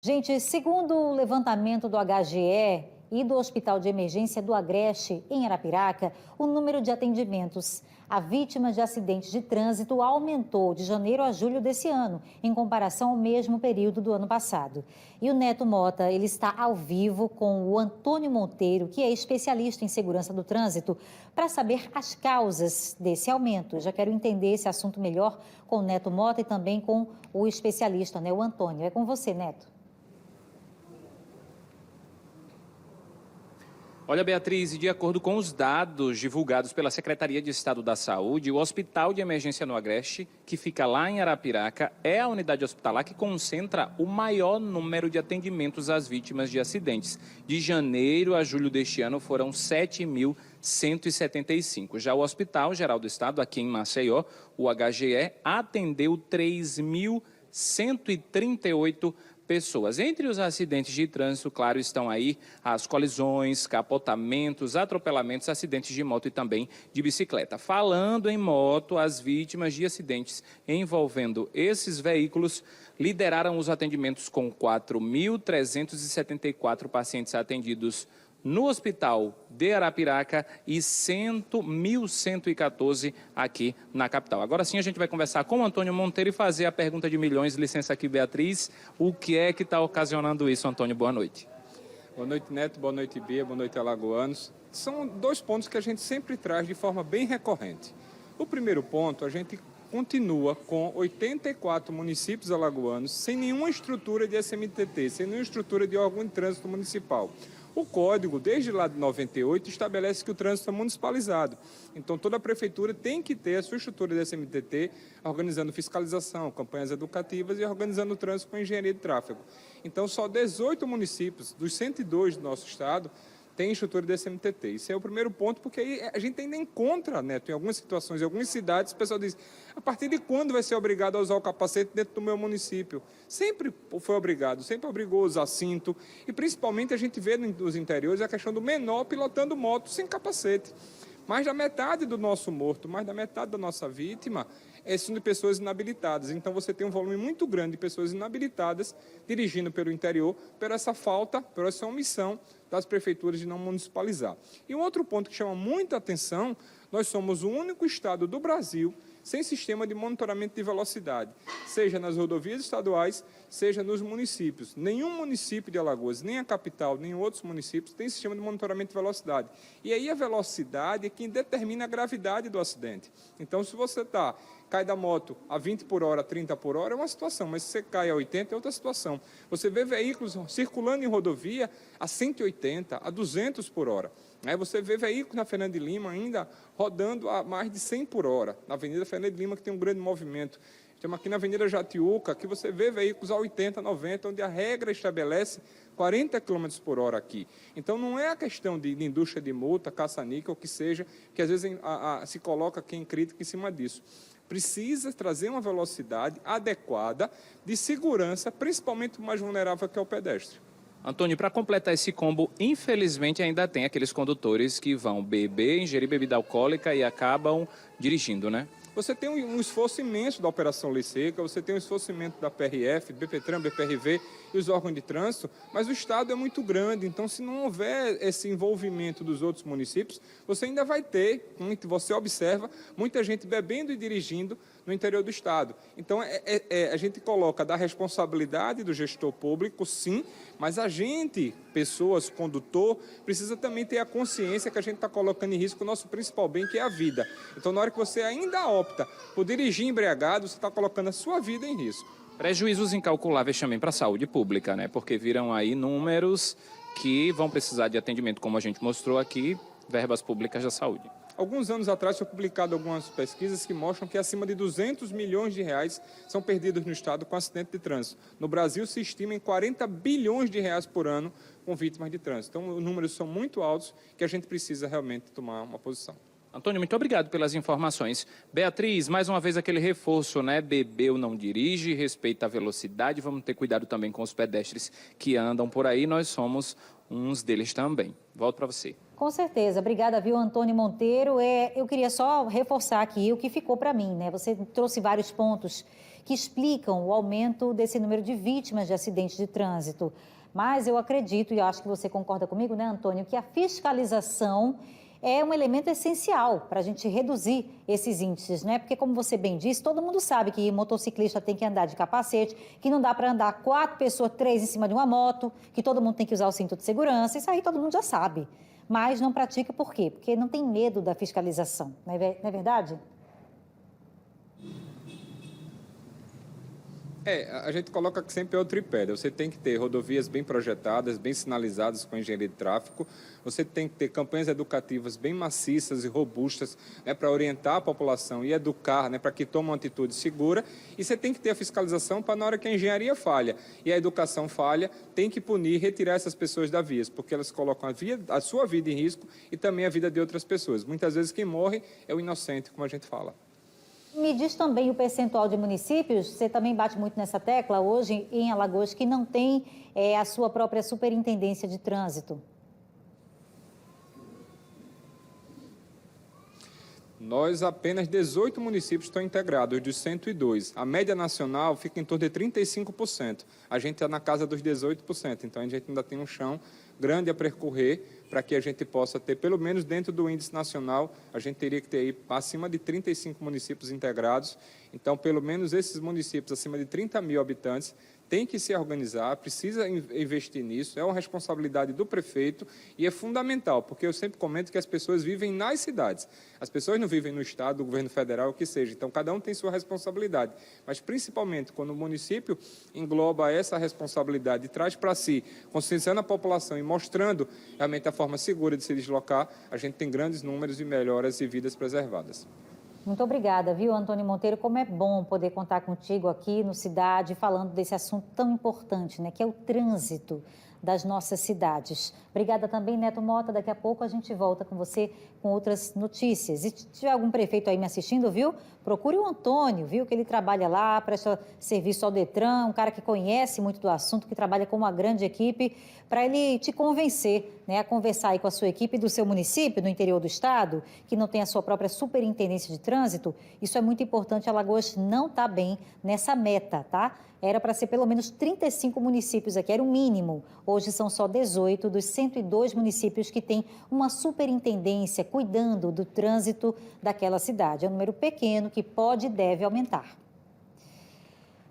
Gente, segundo o levantamento do HGE e do Hospital de Emergência do Agreste, em Arapiraca, o número de atendimentos a vítimas de acidentes de trânsito aumentou de janeiro a julho desse ano, em comparação ao mesmo período do ano passado. E o Neto Mota, ele está ao vivo com o Antônio Monteiro, que é especialista em segurança do trânsito, para saber as causas desse aumento. Eu já quero entender esse assunto melhor com o Neto Mota e também com o especialista, né, o Antônio. É com você, Neto. Olha, Beatriz, de acordo com os dados divulgados pela Secretaria de Estado da Saúde, o Hospital de Emergência no Agreste, que fica lá em Arapiraca, é a unidade hospitalar que concentra o maior número de atendimentos às vítimas de acidentes. De janeiro a julho deste ano foram 7.175. Já o Hospital Geral do Estado, aqui em Maceió, o HGE, atendeu 3.138 pessoas. Entre os acidentes de trânsito, claro, estão aí as colisões, capotamentos, atropelamentos, acidentes de moto e também de bicicleta. Falando em moto, as vítimas de acidentes envolvendo esses veículos lideraram os atendimentos com 4.374 pacientes atendidos no Hospital de Arapiraca e 1.114 aqui na capital. Agora sim a gente vai conversar com o Antônio Monteiro e fazer a pergunta de milhões. Licença aqui, Beatriz. O que é que está ocasionando isso, Antônio? Boa noite. Boa noite, Neto. Boa noite, Bia. Boa noite, alagoanos. São dois pontos que a gente sempre traz de forma bem recorrente. O primeiro ponto, a gente continua com 84 municípios alagoanos sem nenhuma estrutura de SMTT, sem nenhuma estrutura de órgão de trânsito municipal. O código, desde lá de 98, estabelece que o trânsito é municipalizado. Então, toda a prefeitura tem que ter a sua estrutura de SMTT, organizando fiscalização, campanhas educativas e organizando o trânsito com engenharia de tráfego. Então, só 18 municípios dos 102 do nosso estado tem estrutura de SMTT. Isso é o primeiro ponto, porque aí a gente ainda encontra, Neto, em algumas situações, em algumas cidades, o pessoal diz, a partir de quando vai ser obrigado a usar o capacete dentro do meu município? Sempre foi obrigado, sempre obrigou a usar cinto, e principalmente a gente vê nos interiores a questão do menor pilotando moto sem capacete. Mais da metade do nosso morto, mais da metade da nossa vítima são de pessoas inabilitadas. Então você tem um volume muito grande de pessoas inabilitadas dirigindo pelo interior por essa falta, por essa omissão das prefeituras de não municipalizar. E um outro ponto que chama muita atenção, nós somos o único estado do Brasil sem sistema de monitoramento de velocidade, seja nas rodovias estaduais, seja nos municípios. Nenhum município de Alagoas, nem a capital, nem outros municípios, tem sistema de monitoramento de velocidade. E aí a velocidade é quem determina a gravidade do acidente. Então, se você cai da moto a 20 por hora, 30 por hora, é uma situação, mas se você cai a 80, é outra situação. Você vê veículos circulando em rodovia a 180, a 200 por hora. Aí você vê veículos na Fernando de Lima ainda rodando a mais de 100 por hora, na Avenida Fernando de Lima, que tem um grande movimento. Estamos aqui na Avenida Jatiuca, que você vê veículos a 80, 90, onde a regra estabelece 40 km por hora aqui. Então, não é a questão de indústria de multa, caça-níquel, o que seja, que às vezes se coloca quem crítica em cima disso. Precisa trazer uma velocidade adequada de segurança, principalmente o mais vulnerável, que é o pedestre. Antônio, para completar esse combo, infelizmente ainda tem aqueles condutores que vão beber, ingerir bebida alcoólica e acabam dirigindo, né? Você tem um esforço imenso da Operação Lei Seca, você tem um esforço imenso da PRF, BPTran, BPRV e os órgãos de trânsito, mas o estado é muito grande, então se não houver esse envolvimento dos outros municípios, você ainda vai ter, como você observa, muita gente bebendo e dirigindo no interior do estado. Então a gente coloca da responsabilidade do gestor público, sim, mas a gente, pessoas, condutor, precisa também ter a consciência que a gente está colocando em risco o nosso principal bem, que é a vida. Então, na hora que você ainda opta por dirigir embriagado, você está colocando a sua vida em risco. Prejuízos incalculáveis também para a saúde pública, né? Porque viram aí números que vão precisar de atendimento, como a gente mostrou aqui, verbas públicas da saúde. Alguns anos atrás foi publicado algumas pesquisas que mostram que acima de 200 milhões de reais são perdidos no estado com acidente de trânsito. No Brasil se estima em 40 bilhões de reais por ano com vítimas de trânsito. Então os números são muito altos que a gente precisa realmente tomar uma posição. Antônio, muito obrigado pelas informações. Beatriz, mais uma vez aquele reforço, né? Bebeu, não dirige, respeita a velocidade, vamos ter cuidado também com os pedestres que andam por aí, nós somos uns deles também. Volto para você. Com certeza. Obrigada, viu, Antônio Monteiro. Eu queria só reforçar aqui o que ficou para mim, né? Você trouxe vários pontos que explicam o aumento desse número de vítimas de acidentes de trânsito. Mas eu acredito, e acho que você concorda comigo, né, Antônio, que a fiscalização é um elemento essencial para a gente reduzir esses índices, né? Porque, como você bem disse, todo mundo sabe que motociclista tem que andar de capacete, que não dá para andar 4 pessoas, 3 em cima de uma moto, que todo mundo tem que usar o cinto de segurança, isso aí todo mundo já sabe. Mas não pratica por quê? Porque não tem medo da fiscalização, não é verdade? A gente coloca que sempre é o tripé. Você tem que ter rodovias bem projetadas, bem sinalizadas com engenharia de tráfego. Você tem que ter campanhas educativas bem maciças e robustas, né, para orientar a população e educar, né, para que tome uma atitude segura. E você tem que ter a fiscalização para na hora que a engenharia falha e a educação falha, tem que punir e retirar essas pessoas da via, porque elas colocam a sua vida em risco e também a vida de outras pessoas. Muitas vezes quem morre é o inocente, como a gente fala. Me diz também o percentual de municípios, você também bate muito nessa tecla hoje em Alagoas, que não tem a sua própria superintendência de trânsito. Nós, apenas 18 municípios estão integrados, dos 102. A média nacional fica em torno de 35%. A gente está na casa dos 18%, então a gente ainda tem um chão grande a percorrer para que a gente possa ter, pelo menos dentro do índice nacional, a gente teria que ter aí acima de 35 municípios integrados. Então, pelo menos esses municípios acima de 30 mil habitantes têm que se organizar, precisa investir nisso, é uma responsabilidade do prefeito e é fundamental, porque eu sempre comento que as pessoas vivem nas cidades. As pessoas não vivem no estado, do governo federal, o que seja. Então, cada um tem sua responsabilidade. Mas, principalmente, quando o município engloba essa responsabilidade e traz para si, conscientizando a população e mostrando realmente a forma segura de se deslocar, a gente tem grandes números e melhoras e vidas preservadas. Muito obrigada, viu, Antônio Monteiro? Como é bom poder contar contigo aqui no Cidade, falando desse assunto tão importante, né, que é o trânsito das nossas cidades. Obrigada também, Neto Mota. Daqui a pouco a gente volta com você com outras notícias. E se tiver algum prefeito aí me assistindo, viu? Procure o Antônio, viu? Que ele trabalha lá, presta serviço ao Detran, um cara que conhece muito do assunto, que trabalha com uma grande equipe, para ele te convencer, né, a conversar aí com a sua equipe do seu município, no interior do estado, que não tem a sua própria superintendência de trânsito. Isso é muito importante. Alagoas não está bem nessa meta, tá? Era para ser pelo menos 35 municípios aqui, era o mínimo. Hoje são só 18 dos 102 municípios que têm uma superintendência cuidando do trânsito daquela cidade. É um número pequeno que pode e deve aumentar.